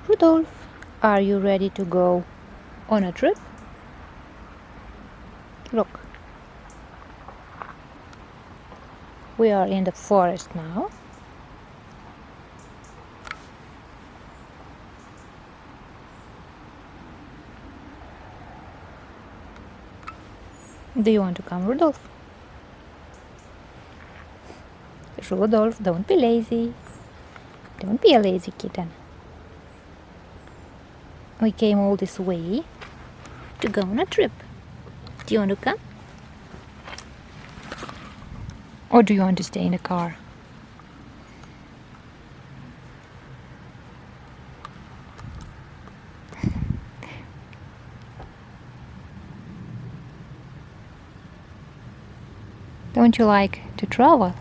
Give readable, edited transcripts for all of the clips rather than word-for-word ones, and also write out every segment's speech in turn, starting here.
Rudolph, are you ready to go on a trip? Look, we are in the forest now. Do you want to come, Rudolph? Rudolph, don't be lazy. Don't be a lazy kitten. We came all this way to go on a trip. Do you want to come? Or do you want to stay in the car? Don't you like to travel?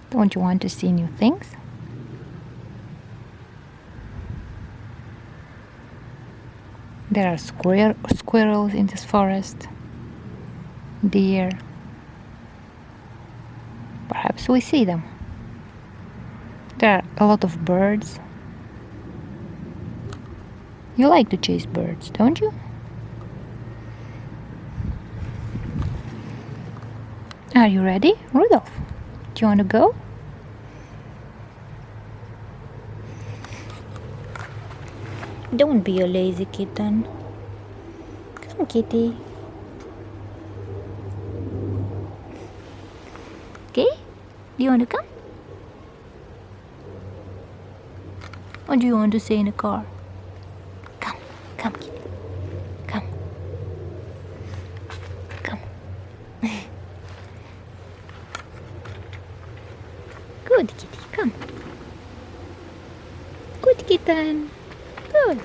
Don't you want to see new things? There are squirrels in this forest, deer. Perhaps we see them. There are a lot of birds. You like to chase birds, don't you? Are you ready, Rudolph? Do you want to go? Don't be a lazy kitten. Come, kitty. Okay? Do you want to come? Or do you want to stay in the car? Come, come, kitty. Come. Come. Good kitty, come. Good kitten. Good.